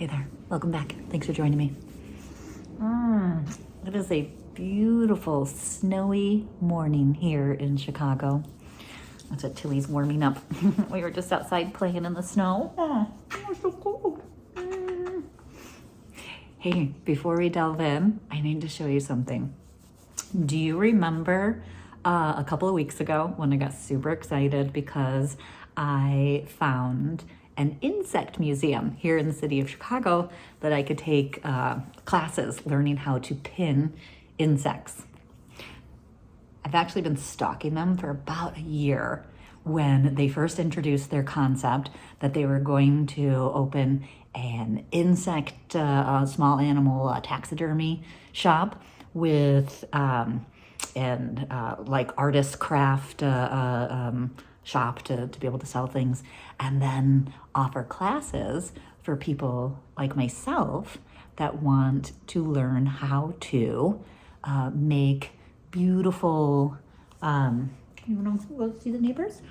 Hey there, welcome back. Thanks for joining me. It is a beautiful snowy morning here in Chicago. That's what Tilly's warming up. We were just outside playing in the snow. Oh, it's so cold. Hey, before we delve in, I need to show you something. Do you remember a couple of weeks ago when I got super excited because I found an insect museum here in the city of Chicago that I could take classes learning how to pin insects? I've actually been stalking them for about a year when they first introduced their concept that they were going to open an insect, small animal taxidermy shop with like artist craft shop to be able to sell things, and then offer classes for people like myself that want to learn how to make beautiful, you want to see the neighbors?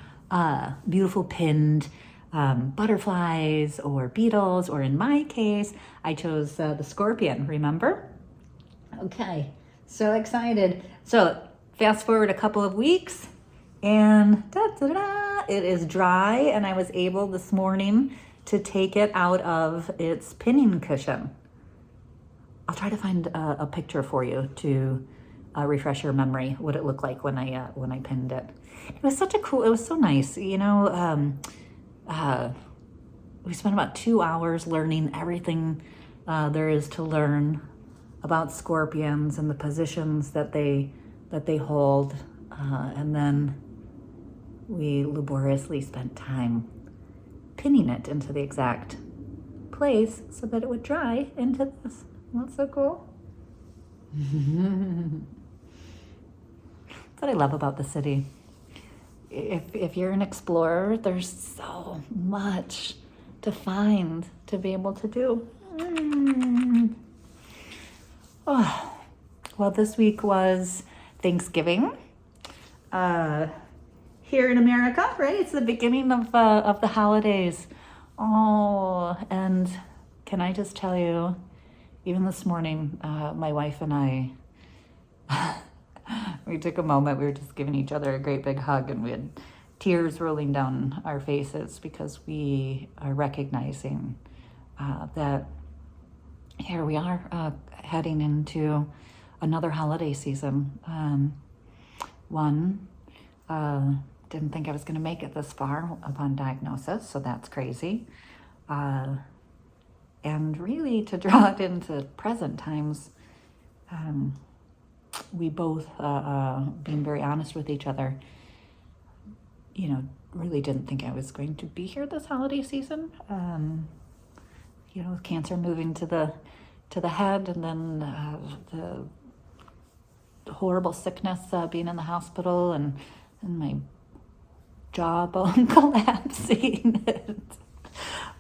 Beautiful pinned butterflies or beetles, or in my case, I chose the scorpion, remember? Okay, so excited. So fast forward a couple of weeks and it is dry, and I was able this morning to take it out of its pinning cushion. I'll try to find a picture for you to refresh your memory what it looked like when I pinned it. It was so nice. You know, we spent about 2 hours learning everything there is to learn about scorpions and the positions that they hold, and then we laboriously spent time pinning it into the exact place so that it would dry into this. That's so cool. That's what I love about the city. If you're an explorer, there's so much to find, to be able to do. Oh, well, this week was Thanksgiving here in America, right? It's the beginning of the holidays. Oh, and can I just tell you, even this morning, my wife and I, we took a moment. We were just giving each other a great big hug, and we had tears rolling down our faces because we are recognizing that here we are heading into another holiday season. Didn't think I was going to make it this far upon diagnosis, so that's crazy. And really, to draw it into present times, we both, being very honest with each other, you know, really didn't think I was going to be here this holiday season. You know, with cancer moving to the head, and then the horrible sickness, being in the hospital, and my jawbone collapsing.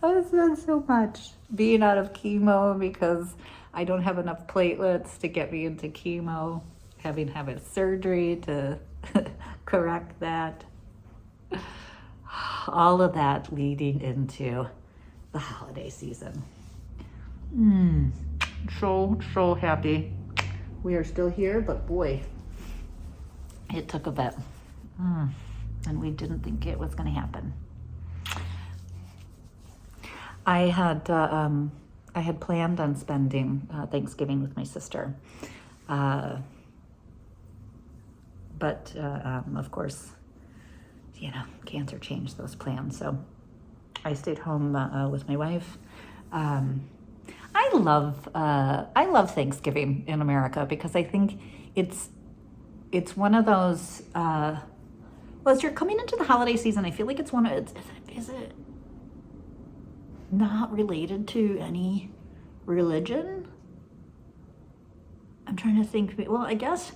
I've done so much being out of chemo because I don't have enough platelets to get me into chemo, having to have a surgery to correct that. All of that leading into the holiday season. So happy we are still here, but boy, it took a bit. And we didn't think it was going to happen. I had planned on spending Thanksgiving with my sister, but of course, you know, cancer changed those plans. So I stayed home with my wife. I love Thanksgiving in America because I think it's one of those. Well, as you're coming into the holiday season, I feel like it's one of is it not related to any religion? I'm trying to think. Well, I guess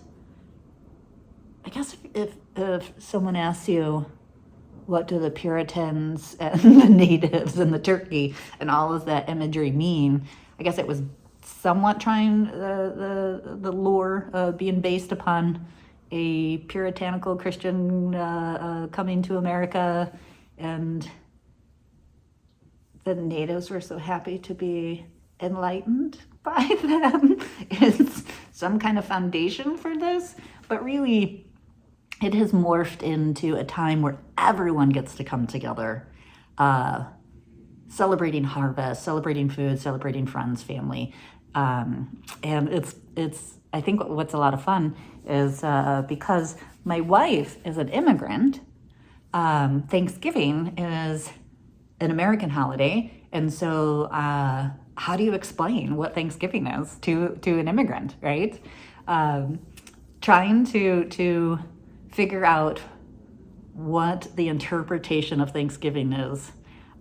if someone asks you, what do the Puritans and the natives and the turkey and all of that imagery mean, I guess it was somewhat trying the lore being based upon a puritanical Christian coming to America and the natives were so happy to be enlightened by them is some kind of foundation for this. But really, it has morphed into a time where everyone gets to come together, celebrating harvest, celebrating food, celebrating friends, family. And it's I think what's a lot of fun is because my wife is an immigrant, Thanksgiving is an American holiday. And so how do you explain what Thanksgiving is to an immigrant, right? Trying to figure out what the interpretation of Thanksgiving is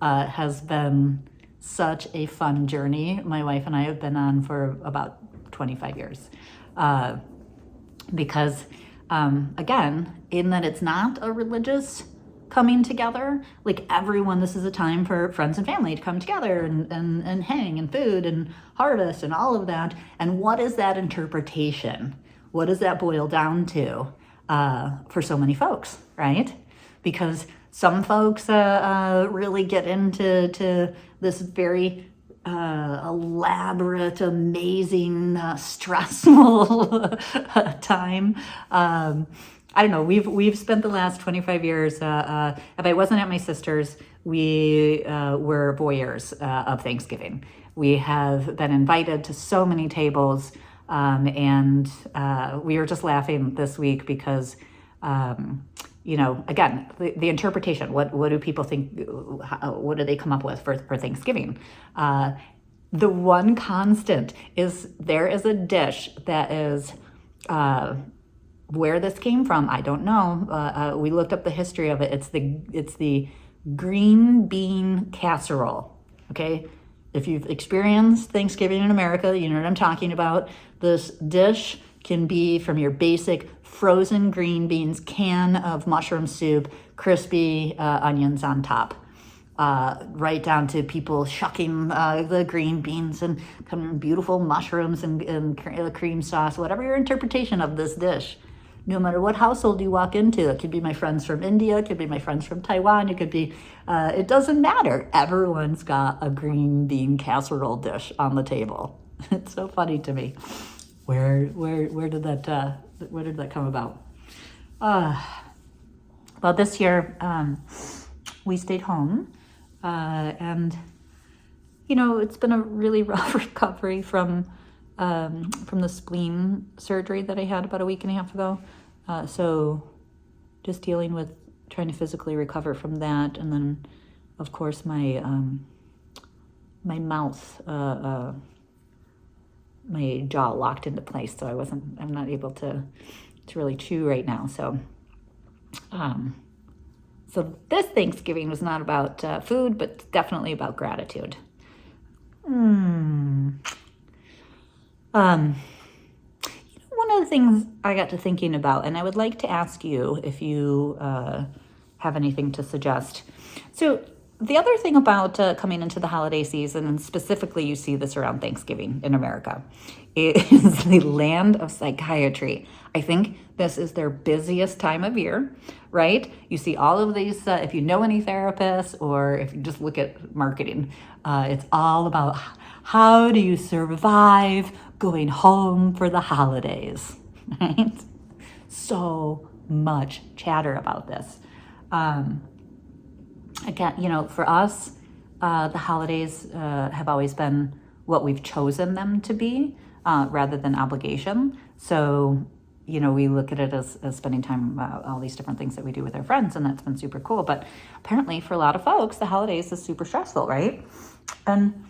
has been such a fun journey my wife and I have been on for about 25 years. Because, again, in that it's not a religious coming together, like everyone, this is a time for friends and family to come together and hang and food and harvest and all of that. And what is that interpretation? What does that boil down to for so many folks, right? Because some folks really get into this very elaborate, amazing, stressful time. I don't know. We've spent the last 25 years. If I wasn't at my sister's, we were voyeurs of Thanksgiving. We have been invited to so many tables, and we were just laughing this week because, again, the interpretation. What do people think? What do they come up with for Thanksgiving? The one constant is there is a dish that is. Where this came from, I don't know. We looked up the history of it. It's the green bean casserole. Okay, if you've experienced Thanksgiving in America, you know what I'm talking about. This dish can be from your basic frozen green beans, can of mushroom soup, crispy onions on top, right down to people shucking the green beans and beautiful mushrooms and cream sauce, whatever your interpretation of this dish. No matter what household you walk into, it could be my friends from India, it could be my friends from Taiwan, it could be, it doesn't matter. Everyone's got a green bean casserole dish on the table. It's so funny to me. Where did that come about? Well, this year we stayed home, and it's been a really rough recovery from the spleen surgery that I had about a week and a half ago. So just dealing with trying to physically recover from that. And then, of course, my mouth, my jaw locked into place. So I'm not able to really chew right now. So this Thanksgiving was not about food, but definitely about gratitude. One of the things I got to thinking about, and I would like to ask you if you have anything to suggest. So the other thing about coming into the holiday season, and specifically you see this around Thanksgiving in America, is the land of psychiatry. I think this is their busiest time of year, right? You see all of these, if you know any therapists or if you just look at marketing, it's all about how do you survive going home for the holidays, right? So much chatter about this. Again, for us, the holidays have always been what we've chosen them to be rather than obligation. So, we look at it as spending time, all these different things that we do with our friends, and that's been super cool. But apparently for a lot of folks, the holidays is super stressful, right? And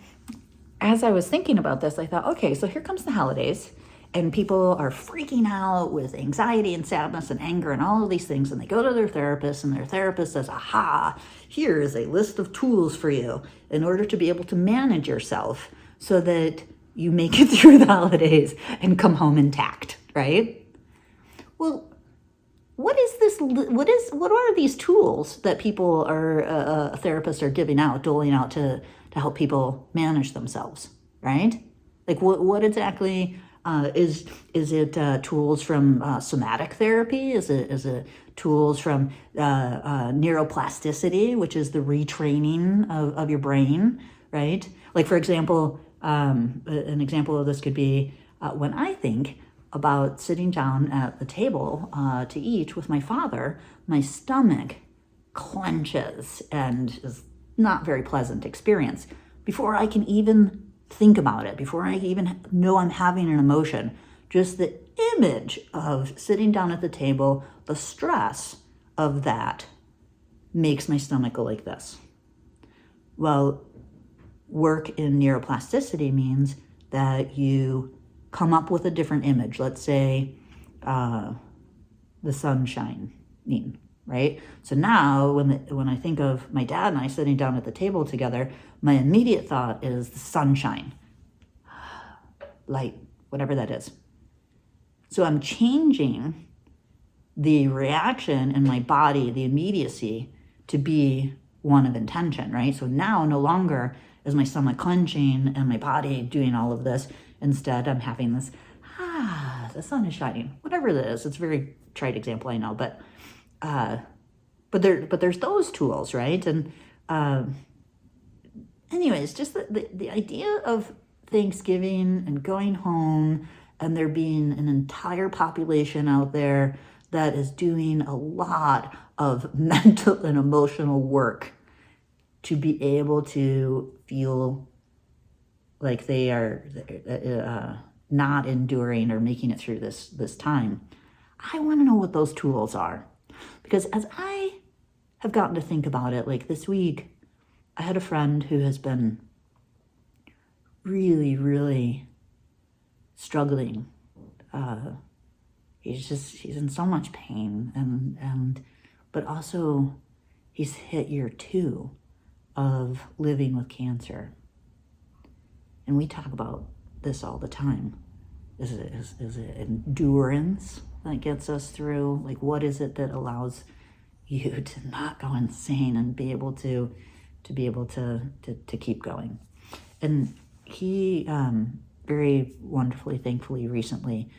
as I was thinking about this, I thought, okay, so here comes the holidays, and people are freaking out with anxiety and sadness and anger and all of these things, and they go to their therapist, and their therapist says, aha, here is a list of tools for you in order to be able to manage yourself so that you make it through the holidays and come home intact, right? Well, what are these tools that people therapists are doling out to help people manage themselves, right? Like what exactly Is it tools from somatic therapy? Is it tools from neuroplasticity, which is the retraining of your brain, right? Like, for example, an example of this could be when I think about sitting down at the table to eat with my father, my stomach clenches and is not very pleasant experience. Before I can even think about it, before I even know I'm having an emotion, just the image of sitting down at the table, the stress of that makes my stomach go like this. Well, work in neuroplasticity means that you come up with a different image. Let's say the sun shining, right? So now when I think of my dad and I sitting down at the table together, my immediate thought is the sunshine, light, whatever that is. So I'm changing the reaction in my body, the immediacy, to be one of intention, right? So now no longer is my stomach clenching and my body doing all of this. Instead, I'm having this, the sun is shining, whatever it is. It's a very trite example, I know, but there's those tools, right? And anyways, just the idea of Thanksgiving and going home and there being an entire population out there that is doing a lot of mental and emotional work to be able to feel like they are not enduring or making it through this time. I want to know what those tools are. Because as I have gotten to think about it, like this week, I had a friend who has been really, really struggling. He's in so much pain, but also he's hit year 2 of living with cancer. And we talk about this all the time. Is it endurance that gets us through? Like, what is it that allows you to not go insane and be able to keep going? And he very wonderfully, thankfully, recently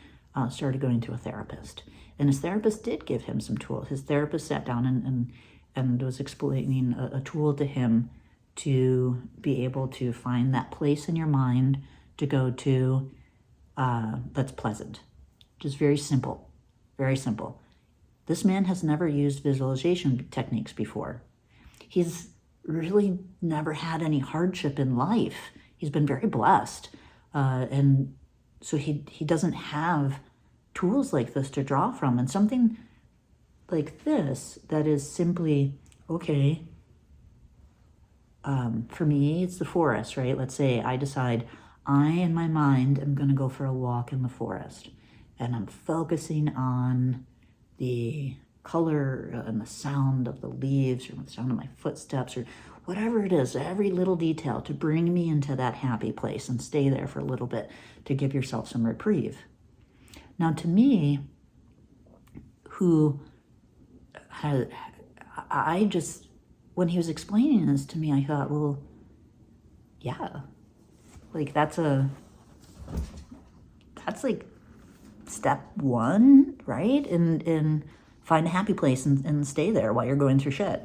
started going to a therapist. And his therapist did give him some tools. His therapist sat down and was explaining a tool to him to be able to find that place in your mind to go to that's pleasant. Just very simple, very simple. This man has never used visualization techniques before. He's really never had any hardship in life. He's been very blessed. And so he doesn't have tools like this to draw from. And something like this that is simply, okay, for me, it's the forest, right? Let's say I decide I, in my mind, am going to go for a walk in the forest. And I'm focusing on the color and the sound of the leaves or the sound of my footsteps or whatever it is, every little detail to bring me into that happy place and stay there for a little bit to give yourself some reprieve. Now, to me, when he was explaining this to me, I thought, well, yeah, like that's like step 1, right? And find a happy place and stay there while you're going through shit.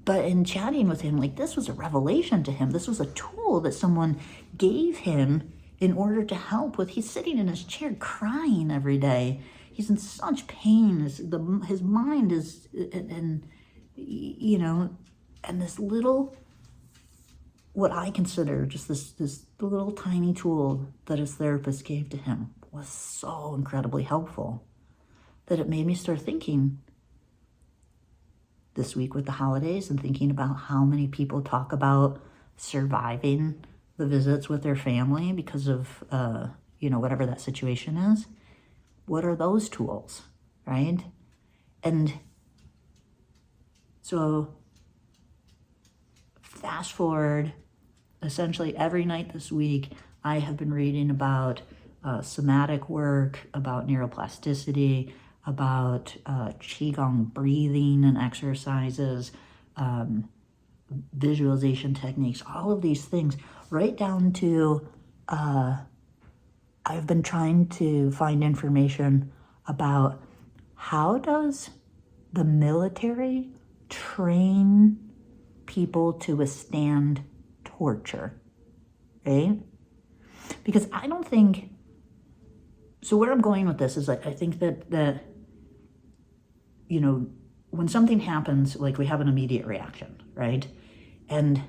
But in chatting with him, like, this was a revelation to him. This was a tool that someone gave him in order to help with. He's sitting in his chair crying every day. He's in such pain. His mind is, and this little, what I consider just this little tiny tool that his therapist gave to him was so incredibly helpful that it made me start thinking this week with the holidays and thinking about how many people talk about surviving the visits with their family because of, whatever that situation is. What are those tools, right? And so fast forward, essentially every night this week, I have been reading about somatic work, about neuroplasticity, about Qigong breathing and exercises, visualization techniques, all of these things, right down to I've been trying to find information about how does the military train people to withstand torture, right? Because I don't think, so where I'm going with this is like, I think that, you know, when something happens, like we have an immediate reaction, right? And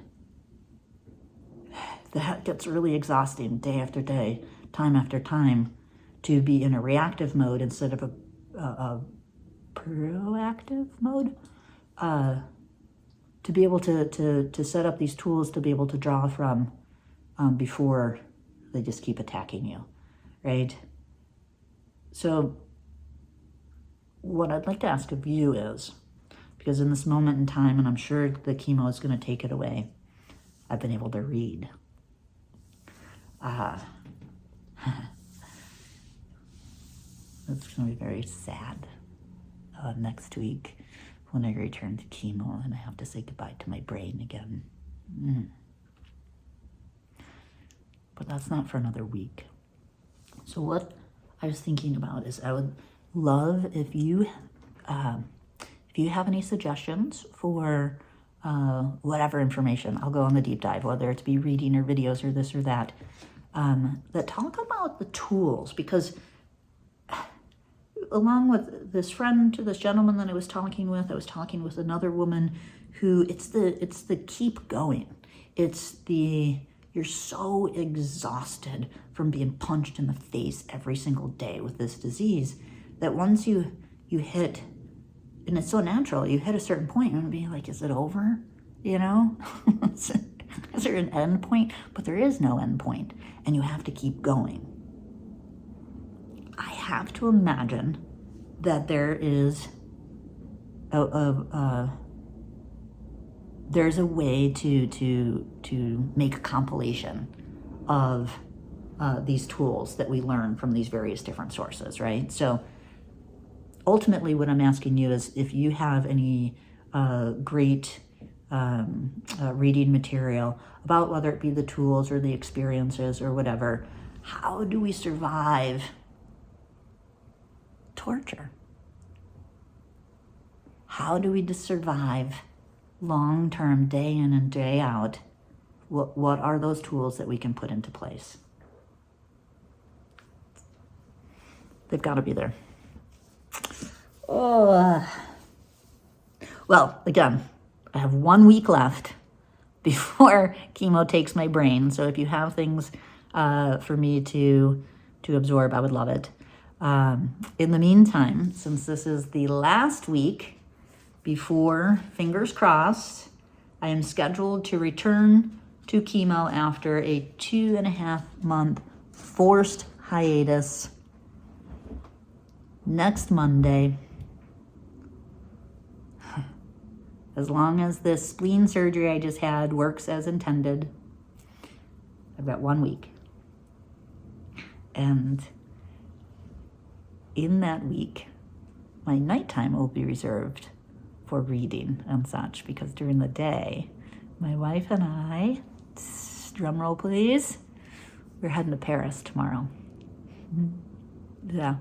that gets really exhausting day after day, time after time, to be in a reactive mode instead of a proactive mode. To be able to set up these tools to be able to draw from before they just keep attacking you, right? So what I'd like to ask of you is, because in this moment in time, and I'm sure the chemo is going to take it away, I've been able to read. It's going to be very sad next week when I return to chemo and I have to say goodbye to my brain again. But that's not for another week. So what I was thinking about is I would love if you have any suggestions for whatever information. I'll go on the deep dive, whether it's be reading or videos or this or that, that talk about the tools, because along with this gentleman that I was talking with another woman who it's the keep going. It's the, you're so exhausted from being punched in the face every single day with this disease that once you hit, and it's so natural, you hit a certain point and be like, is it over? You know? Is there an end point? But there is no end point, and you have to keep going. I have to imagine that there is there's a way to make a compilation of these tools that we learn from these various different sources, right? So ultimately what I'm asking you is if you have any great reading material about whether it be the tools or the experiences or whatever, how do we survive torture? How do we survive long-term, day in and day out? What are those tools that we can put into place? They've got to be there. Oh, well, again, I have 1 week left before chemo takes my brain. So if you have things for me to absorb, I would love it. In the meantime, since this is the last week before, fingers crossed, I am scheduled to return to chemo after a 2.5-month forced hiatus next Monday. As long as this spleen surgery I just had works as intended, I've got 1 week. And in that week, my nighttime will be reserved for reading and such, because during the day, my wife and I, drum roll please, we're heading to Paris tomorrow. Yeah.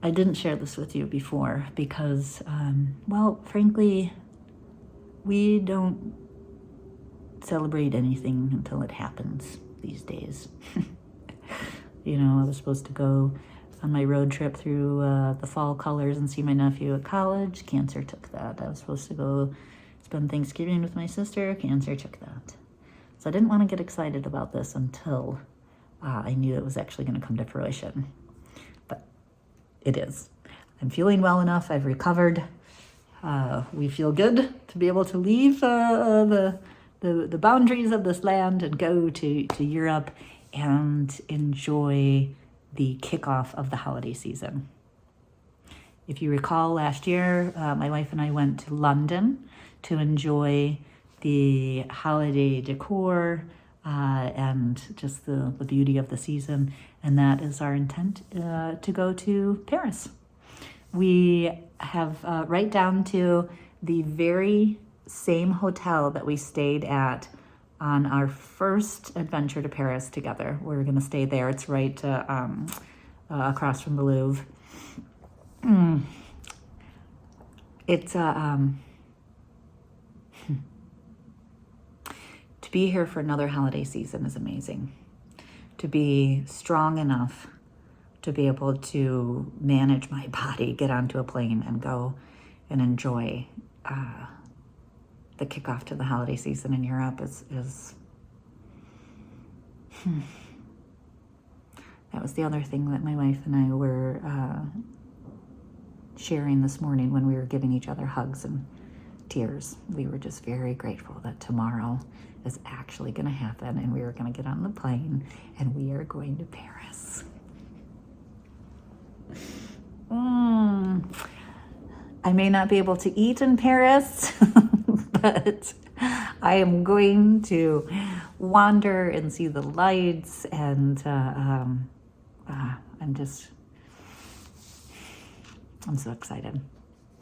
I didn't share this with you before because, well, frankly, we don't celebrate anything until it happens these days. You know, I was supposed to go on my road trip through the fall colors and see my nephew at college. Cancer took that. I was supposed to go spend Thanksgiving with my sister. Cancer took that. So I didn't want to get excited about this until I knew it was actually going to come to fruition. But it is. I'm feeling well enough. I've recovered. We feel good to be able to leave the boundaries of this land and go to Europe and enjoy the kickoff of the holiday season. If you recall, last year, my wife and I went to London to enjoy the holiday decor and just the beauty of the season. And that is our intent to go to Paris. We have right down to the very same hotel that we stayed at on our first adventure to Paris together. We're going to stay there. It's right across from the Louvre. It's to be here for another holiday season is amazing. To be strong enough to be able to manage my body, get onto a plane and go and enjoy the kickoff to the holiday season in Europe is that was the other thing that my wife and I were sharing this morning when we were giving each other hugs and tears. We were just very grateful that tomorrow is actually going to happen and we are going to get on the plane and we are going to Paris. I may not be able to eat in Paris, but I am going to wander and see the lights, and I'm so excited.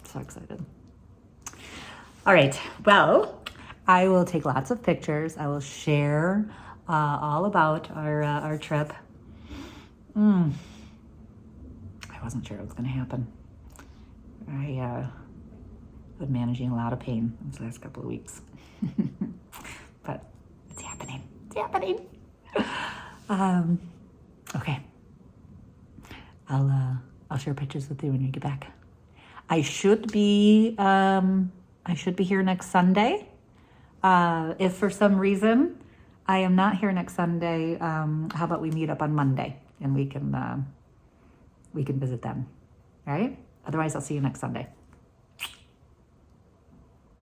So excited. All right. Well, I will take lots of pictures. I will share all about our trip. I wasn't sure it was going to happen. I've been managing a lot of pain these last couple of weeks. But it's happening. It's happening. Okay. I'll share pictures with you when you get back. I should be here next Sunday. If for some reason I am not here next Sunday, how about we meet up on Monday and we can visit them. All right? Otherwise, I'll see you next Sunday.